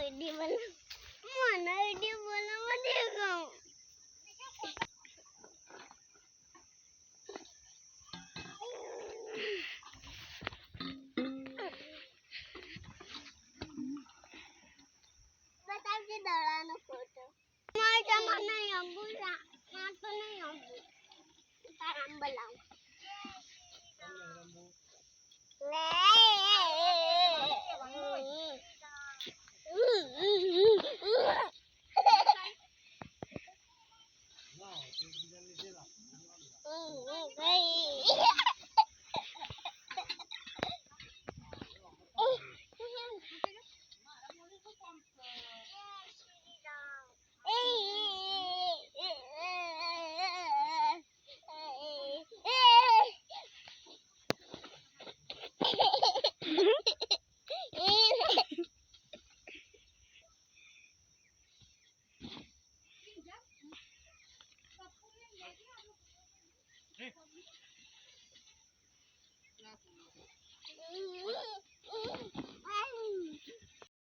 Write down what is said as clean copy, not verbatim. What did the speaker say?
video बना मन video बनावा देगा बताओ कि दड़ाना फोटो मार जमाना यंबुला मार तो नहीं यंबु ताराम बलाऊ